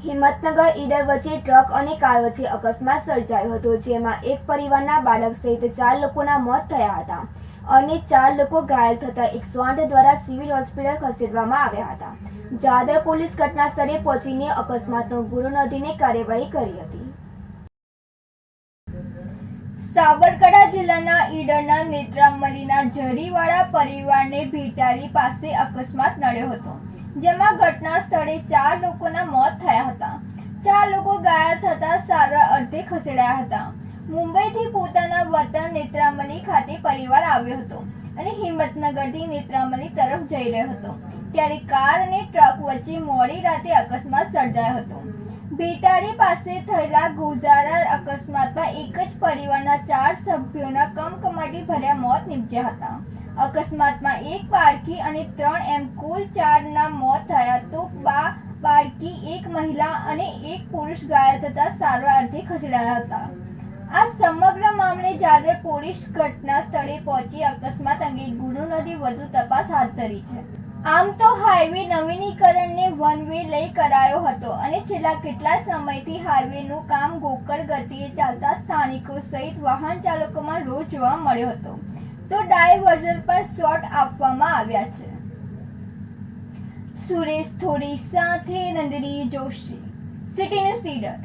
હિંમતનગર ઈડર વચ્ચે ટ્રક અને કાર વચ્ચે અકસ્માત સર્જાયો હતો, જેમાં એક પરિવારના બાળક સહિત 4 લોકોના મોત થયા હતા અને 4 લોકો ઘાયલ થતા 108 દ્વારા સિવિલ હોસ્પિટલ ખસેડવામાં આવ્યા હતા. જાદર પોલીસ ઘટના સ્થળે પહોંચીને અકસ્માતનો ગુનો નોંધીને કાર્યવાહી કરી હતી. સાબરકાંઠા જિલ્લાના ઈડરના નેત્રામલીના ઝરીવાળા પરિવારને ભીટારી પાસે અકસ્માત નડ્યો હતો, જેમાં ઘટના સ્થળે 4 લોકોના મોત થયા હતા. 4 લોકો ઘાયલ થતા સારવાર અર્થે ખસેડાયા હતા. મુંબઈથી પોતાના વતન નેત્રામલી ખાતે પરિવાર આવ્યો હતો અને હિંમતનગરથી નેત્રામલી તરફ જઈ રહ્યો હતો, ત્યારે કાર અને ટ્રક વચ્ચે મોડી રાતે અકસ્માત સર્જાયો હતો. ભીટારી પાસે થયેલા ગોઝારા અકસ્માતમાં એક જ પરિવારના 4 સભ્યોના કમકમાટી ભર્યા મોત નીપજ્યા હતા. અકસ્માતમાં એક બાળકી અને 3 એમ કુલ 4ના મોત થયા, તો 2 બાળકી, 1 મહિલા અને 1 પુરુષ ઘાયલ થતા સારવાર અર્થે ખસેડાયા હતા. આ સમગ્ર મામલે જાદર પોલીસ ઘટના સ્થળે પહોંચી અકસ્માત અંગે ગુનો નોંધી વધુ તપાસ હાથ ધરી છે. આમ તો હાઈવે નવીનીકરણને વન વે લઈ કરાયો હતો અને છેલ્લા કેટલા સમયથી હાઈવેનું કામ ગોકળ ગતિએ ચાલતા સ્થાનિકો સહિત વાહન ચાલકોમાં રોષ જોવા મળ્યો હતો, તો ડાયવર્ઝન પર શોર્ટ આપવામાં આવ્યા છે. સુરેશ થોડી સાથે નંદિની જોશી, સિટી ન્યૂઝ ઈડર.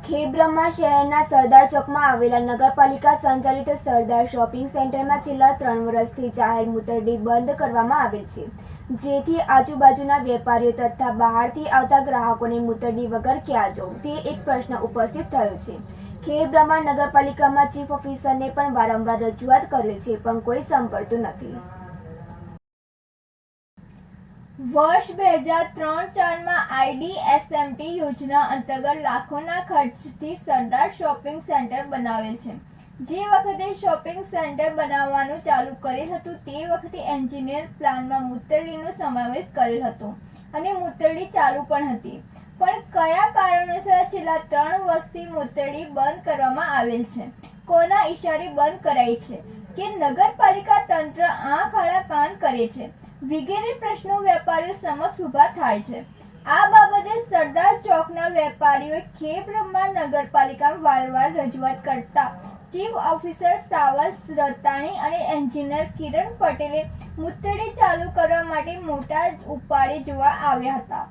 ખેબ્રહ્મા શહેરના સરદાર ચોકમાં આવેલા નગરપાલિકા સંચાલિત સરદાર શોપિંગ સેન્ટરમાં છેલ્લા 3 વર્ષથી જાહેર મૂતરડી બંધ કરવામાં આવેલ છે, જેથી આજુબાજુના વેપારીઓ તથા બહારથી આવતા ગ્રાહકોને મૂતરડી વગર ક્યાં જવું તે એક પ્રશ્ન ઉપસ્થિત થયો છે. ખેબ્રહ્મા નગરપાલિકામાં ચીફ ઓફિસરને પણ વારંવાર રજૂઆત કરેલ છે, પણ કોઈ સાંભળતું નથી. વર્ષ 2003-04માં IDSMT યોજના અંતર્ગત લાખોના ખર્ચથી સરદાર શોપિંગ સેન્ટર બનાવેલ છે. જે વખતે શોપિંગ સેન્ટર બનાવવાનું ચાલુ કરેલ હતું તે વખતે એન્જિનિયર પ્લાનમાં મૂતરડીનો સમાવેશ કરેલ હતો અને મૂતરડી ચાલુ પણ હતી, પણ કયા કારણોસર છેલ્લા 3 વર્ષથી મૂતરડી બંધ કરવામાં આવેલ છે, કોના ઈશારે બંધ કરાઈ છે કે નગરપાલિકા તંત્ર આંખ આડા કાન કરે છે વગેરે પ્રશ્નો વેપારીઓ સમક્ષ ઊભા થાય છે. આ બાબતે સરદાર ચોકના વેપારીઓએ ખેબ્રહ્મા નગરપાલિકામાં વારંવાર રજૂઆત કરતા ચીફ ઓફિસર સાવલ રતાણી અને એન્જિનિયર કિરણ પટેલે મૂતરડી ચાલુ કરવા માટે મોટા ઉપાડે જોવા આવ્યા હતા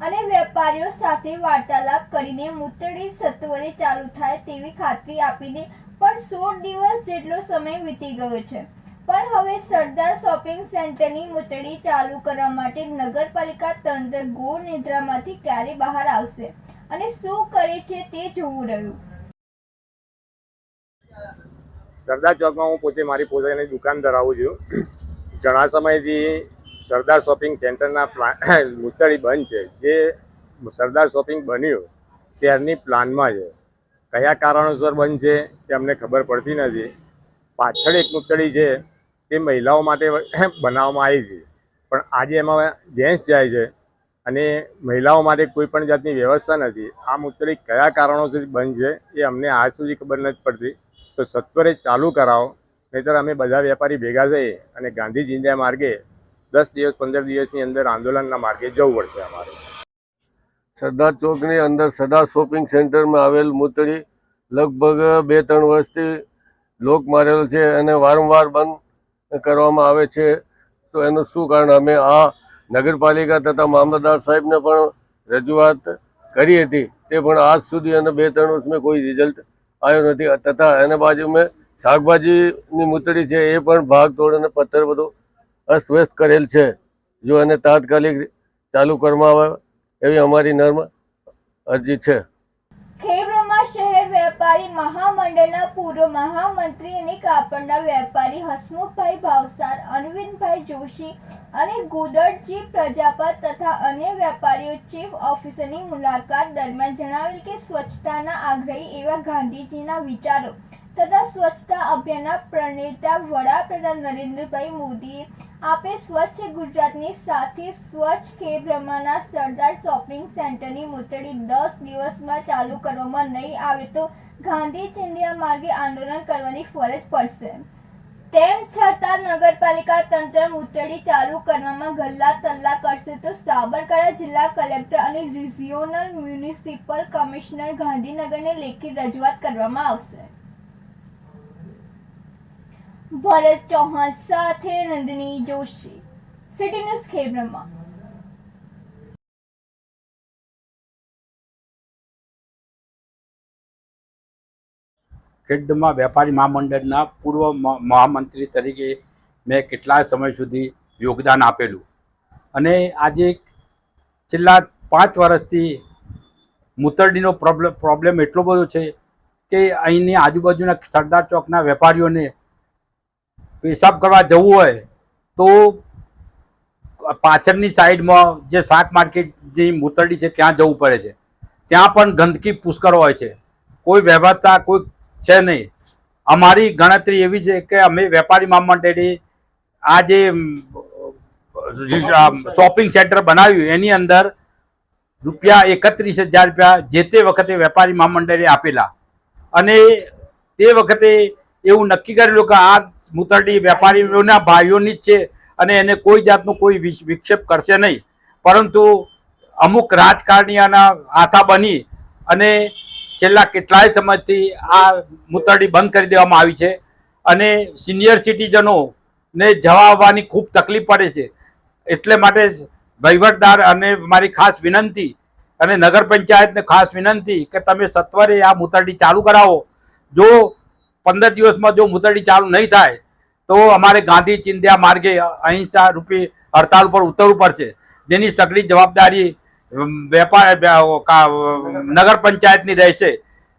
અને વેપારીઓ સાથે વાર્તાલાપ કરીને મૂતરડી સત્વરે ચાલુ થાય તેવી ખાતરી આપીને પણ 16 દિવસ જેટલો સમય વીતી ગયો છે, પણ હવે સરદાર શોપિંગ સેન્ટરની મૂતરડી ચાલુ કરવા માટે નગરપાલિકા તંત્ર ગોળ નિદ્રામાંથી ક્યારે બહાર આવશે અને શું કરે છે તે જોવું રહ્યું. સરદાર ચોકમાં હું પોતે મારી પોતાની દુકાન ધરાવું છું. ઘણા સમયથી સરદાર શોપિંગ સેન્ટરના મૂતરડી બંધ છે. જે સરદાર શોપિંગ બન્યું ત્યારની પ્લાનમાં છે. કયા કારણોસર બંધ છે તે અમને ખબર પડતી નથી. પાછળ એક મૂતરડી છે તે મહિલાઓ માટે બનાવવામાં આવી છે, પણ આજે એમાં જેન્ટ્સ જાય છે અને મહિલાઓ માટે કોઈ પણ જાતની વ્યવસ્થા નથી. આ મૂતરડી કયા કારણોસર બંધ છે એ અમને આજ સુધી ખબર નથી પડતી. તો સત્વરે ચાલુ કરાવો, નહીંતર અમે બધા વેપારી ભેગા થઈ અને ગાંધીજીના માર્ગે 10 દિવસ 15 દિવસની અંદર આંદોલનના માર્ગે જવું પડશે અમારે. સરદાર ચોકની અંદર સરદાર શોપિંગ સેન્ટરમાં આવેલ મૂતરડી લગભગ 2-3 વર્ષથી લોક મારેલ છે અને વારંવાર બંધ કરવામાં આવે છે. તો એનું શું કારણ? અમે આ નગરપાલિકા તથા મામલતદાર સાહેબને પણ રજૂઆત કરી હતી, તે પણ આજ સુધી અને 2-3 વર્ષમાં કોઈ રિઝલ્ટ આવ્યો નથી. તથા એના બાજુમાં શાકભાજીની મૂતરડી છે એ પણ ભાગ તોડ અને પથ્થર બધું અસ્તવ્યસ્ત કરેલ છે. જો એને તાત્કાલિક ચાલુ કરવામાં આવે એવી અમારી નર્મ અરજી છે. ખેબ્રહ્મા શહેર વેપારી મહામંડળના પૂર્વ મહામંત્રી અને કાપડના વેપારી હસમુખભાઈ ભાવસાર, અનવિનભાઈ જોશી અને ગોદડજી પ્રજાપત તથા અન્ય વેપારીઓ ચીફ ઓફિસરની મુલાકાત દરમિયાન જણાવેલ કે સ્વચ્છતાના આગ્રહી એવા ગાંધીજીના વિચારો તથા સ્વચ્છતા અભિયાનના પ્રણેતા વડાપ્રધાન નરેન્દ્રભાઈ મોદીએ આપે સ્વચ્છ ગુજરાતની સાથે સ્વચ્છ ખેબ્રહ્માના સરદાર શોપિંગ સેન્ટરની મૂતરડી 10 દિવસમાં ચાલુ કરવામાં નહીં આવે તો ગાંધી ચિંધ્યા માર્ગે આંદોલન કરવાની ફરજ પડશે. તેમ છતાં નગરપાલિકા તંત્ર મૂતળી ચાલુ કરવામાં ગલ્લા તલ્લા કરશે તો સાબરકાંઠા જિલ્લા કલેક્ટર અને રિજિયોનલ મ્યુનિસિપલ કમિશનર ગાંધીનગરને લેખિત રજૂઆત કરવામાં આવશે. ભરત ચૌહાણ સાથે નંદિની જોશી, સિટી ન્યૂઝ ખેબ્રમા. ખેડમાં વેપારી મહામંડળના પૂર્વ મહામંત્રી તરીકે મેં કેટલાય સમય સુધી યોગદાન આપેલું અને આજે છેલ્લા 5 વર્ષથી મૂતરડીનો પ્રોબ્લેમ એટલો બધો છે કે અહીંની આજુબાજુના સરદાર ચોકના વેપારીઓને પેશાબ કરવા જવું હોય તો પાછળની સાઈડમાં જે શાક માર્કેટ જે મૂતરડી છે ત્યાં જવું પડે છે. ત્યાં પણ ગંદકી પુષ્કળ હોય છે, કોઈ વ્યવસ્થા કોઈ છે નહીં. અમારી ગણતરી એવી છે કે અમે વેપારી મહામંડળે આ જે શોપિંગ સેન્ટર બનાવ્યું એની અંદર રૂપિયા 31,000 રૂપિયા જે તે વખતે વેપારી મહામંડળે આપેલા અને તે વખતે એવું નક્કી કરેલું કે આ મૂતરડી વેપારીઓના ભાઈઓની જ છે અને એને કોઈ જાતનું કોઈ વિક્ષેપ કરશે નહીં. પરંતુ અમુક રાજકારણીઓના હાથા બની અને છેલ્લા કેટલાય સમયથી આ મૂતરડી બંધ કરી દેવામાં આવી છે અને સિનિયર સિટીઝનોને જવા આવવાની ખૂબ તકલીફ પડે છે. એટલે માટે વહીવટદાર અને મારી ખાસ વિનંતી અને નગર પંચાયતને ખાસ વિનંતી કે તમે સત્વરે આ મૂતરડી ચાલુ કરાવો. જો 15 દિવસમાં જો મૂતરડી ચાલુ નહીં થાય તો અમારે ગાંધી ચિંધ્યા માર્ગે અહિંસા રૂપી હડતાલ ઉપર ઉતરવું પડશે, જેની સઘળી જવાબદારી નગર પંચાયતની રહેશે.